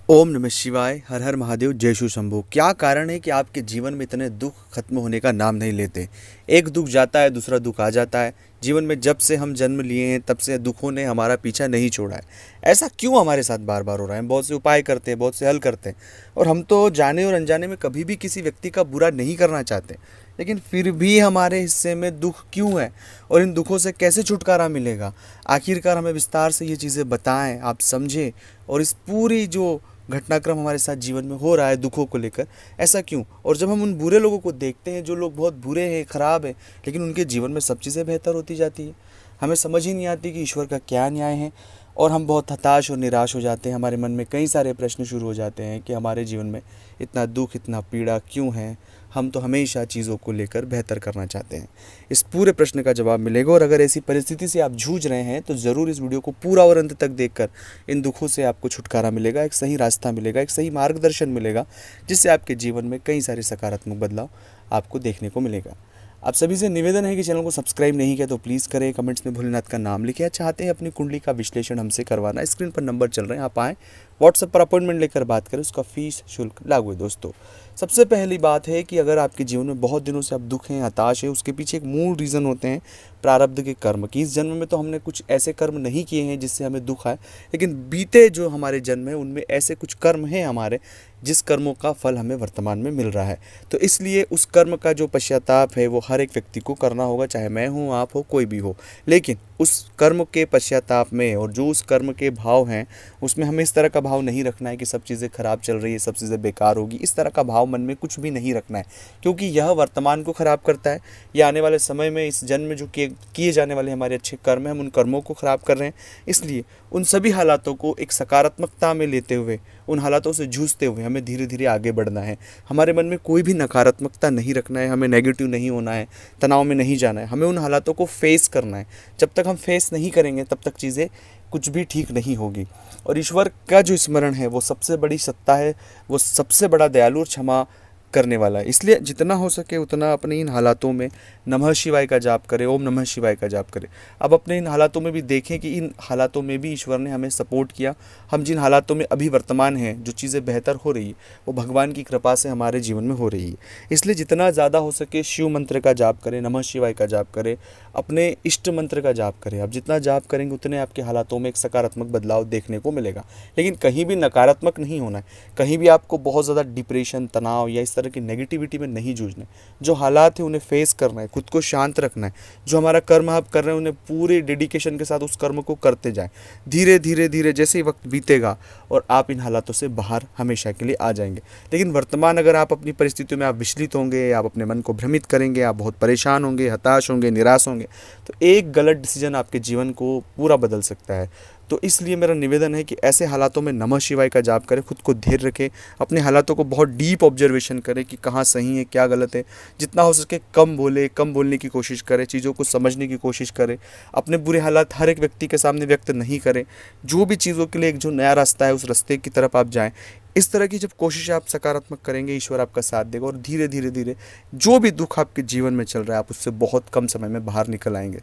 ओम नमः शिवाय। हर हर महादेव। जय शिव शंभू। क्या कारण है कि आपके जीवन में इतने दुख खत्म होने का नाम नहीं लेते? एक दुख जाता है, दूसरा दुख आ जाता है। जीवन में जब से हम जन्म लिए हैं तब से दुखों ने हमारा पीछा नहीं छोड़ा है। ऐसा क्यों हमारे साथ बार बार हो रहा है? हम बहुत से उपाय करते हैं, बहुत से हल करते हैं, और हम तो जाने और अनजाने में कभी भी किसी व्यक्ति का बुरा नहीं करना चाहते, लेकिन फिर भी हमारे हिस्से में दुख क्यों है और इन दुखों से कैसे छुटकारा मिलेगा? आखिरकार हमें विस्तार से ये चीज़ें बताएं, आप समझें, और इस पूरी जो घटनाक्रम हमारे साथ जीवन में हो रहा है दुखों को लेकर, ऐसा क्यों? और जब हम उन बुरे लोगों को देखते हैं, जो लोग बहुत बुरे हैं, ख़राब हैं, लेकिन उनके जीवन में सब चीज़ें बेहतर होती जाती है, हमें समझ ही नहीं आती कि ईश्वर का क्या न्याय है। और हम बहुत हताश और निराश हो जाते हैं। हमारे मन में कई सारे प्रश्न शुरू हो जाते हैं कि हमारे जीवन में इतना दुख, इतना पीड़ा क्यों है? हम तो हमेशा चीज़ों को लेकर बेहतर करना चाहते हैं। इस पूरे प्रश्न का जवाब मिलेगा, और अगर ऐसी परिस्थिति से आप जूझ रहे हैं तो ज़रूर इस वीडियो को पूरा और अंत तक देखकर इन दुखों से आपको छुटकारा मिलेगा, एक सही रास्ता मिलेगा, एक सही मार्गदर्शन मिलेगा, जिससे आपके जीवन में कई सारे सकारात्मक बदलाव आपको देखने को मिलेगा। आप सभी से निवेदन है कि चैनल को सब्सक्राइब नहीं किया तो प्लीज़ करें। कमेंट्स में भोलेनाथ का नाम लिखें। चाहते हैं अपनी कुंडली का विश्लेषण हमसे करवाना, स्क्रीन पर नंबर चल रहे हैं, आप आएँ, व्हाट्सएप पर अपॉइंटमेंट लेकर बात करें। उसका फीस शुल्क लागू है। दोस्तों, सबसे पहली बात है कि अगर आपके जीवन में बहुत दिनों से आप दुख हैं, हताश है, उसके पीछे एक मूल रीज़न होते हैं प्रारब्ध के कर्म की। इस जन्म में तो हमने कुछ ऐसे कर्म नहीं किए हैं जिससे हमें दुख आए, लेकिन बीते जो हमारे जन्म है उनमें ऐसे कुछ कर्म हैं हमारे, जिस कर्मों का फल हमें वर्तमान में मिल रहा है। तो इसलिए उस कर्म का जो पश्चाताप है वो हर एक व्यक्ति को करना होगा, चाहे मैं हूँ, आप हो, कोई भी हो। लेकिन उस कर्म के पश्चाताप में और जो उस कर्म के भाव हैं उसमें हमें इस तरह का भाव नहीं रखना है कि सब चीज़ें खराब चल रही है, सब चीज़ें बेकार होगी। इस तरह का भाव मन में कुछ भी नहीं रखना है, क्योंकि यह वर्तमान को ख़राब करता है। यह आने वाले समय में इस जन्म में जो किए जाने वाले हमारे अच्छे कर्म हैं, हम उन कर्मों को ख़राब कर रहे हैं। इसलिए उन सभी हालातों को एक सकारात्मकता में लेते हुए, उन हालातों से जूझते हुए हमें धीरे धीरे आगे बढ़ना है। हमारे मन में कोई भी नकारात्मकता नहीं रखना है, हमें नेगेटिव नहीं होना है, तनाव में नहीं जाना है। हमें उन हालातों को फेस करना है। जब तक हम फेस नहीं करेंगे तब तक चीज़ें कुछ भी ठीक नहीं होगी। और ईश्वर का जो स्मरण है वो सबसे बड़ी सत्ता है, वो सबसे बड़ा दयालु और क्षमा करने वाला है। इसलिए जितना हो सके उतना अपने इन हालातों में नमः शिवाय का जाप करें, ओम नमः शिवाय का जाप करें। अब अपने इन हालातों में भी देखें कि इन हालातों में भी ईश्वर ने हमें सपोर्ट किया। हम जिन हालातों में अभी वर्तमान हैं, जो चीज़ें बेहतर हो रही है, वो भगवान की कृपा से हमारे जीवन में हो रही है। इसलिए जितना ज़्यादा हो सके शिव मंत्र का जाप करें, नमः शिवाय का जाप करें, अपने इष्ट मंत्र का जाप करें। अब जितना जाप करेंगे उतने आपके हालातों में एक सकारात्मक बदलाव देखने को मिलेगा। लेकिन कहीं भी नकारात्मक नहीं होना है, कहीं भी आपको बहुत ज़्यादा डिप्रेशन, तनाव या इस तरह की नेगेटिविटी में नहीं जूझना है। जो हालात है उन्हें फेस करना है, खुद को शांत रखना है। जो हमारा कर्म आप कर रहे हैं उन्हें पूरे डेडिकेशन के साथ उस कर्म को करते जाएं। धीरे धीरे धीरे जैसे ही वक्त बीतेगा और आप इन हालातों से बाहर हमेशा के लिए आ जाएंगे। लेकिन वर्तमान अगर आप अपनी परिस्थितियों में आप विचलित होंगे, आप अपने मन को भ्रमित करेंगे, आप बहुत परेशान होंगे, हताश होंगे, निराश होंगे, तो एक गलत डिसीजन आपके जीवन को पूरा बदल सकता है। तो इसलिए मेरा निवेदन है कि ऐसे हालातों में नमः शिवाय का जाप करें, खुद को धैर्य रखें, अपने हालातों को बहुत डीप ऑब्जर्वेशन करें कि कहाँ सही है, क्या गलत है। जितना हो सके कम बोले, कम बोलने की कोशिश करें, चीज़ों को समझने की कोशिश करें। अपने बुरे हालात हर एक व्यक्ति के सामने व्यक्त नहीं करें। जो भी चीज़ों के लिए एक जो नया रास्ता है उस रास्ते की तरफ आप जाएँ। इस तरह की जब कोशिश आप सकारात्मक करेंगे, ईश्वर आपका साथ देगा, और धीरे धीरे धीरे जो भी दुख आपके जीवन में चल रहा है आप उससे बहुत कम समय में बाहर निकल आएंगे।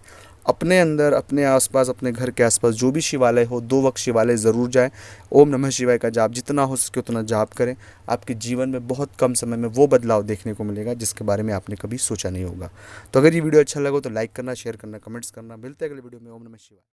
अपने अंदर, अपने आसपास, अपने घर के आसपास जो भी शिवालय हो, 2 वक्त शिवालय ज़रूर जाएं। ओम नमः शिवाय का जाप जितना हो सके उतना जाप करें। आपके जीवन में बहुत कम समय में वो बदलाव देखने को मिलेगा जिसके बारे में आपने कभी सोचा नहीं होगा। तो अगर ये वीडियो अच्छा लगा तो लाइक करना, शेयर करना, कमेंट्स करना। मिलते हैं अगले वीडियो में। ओम नमः शिवाय।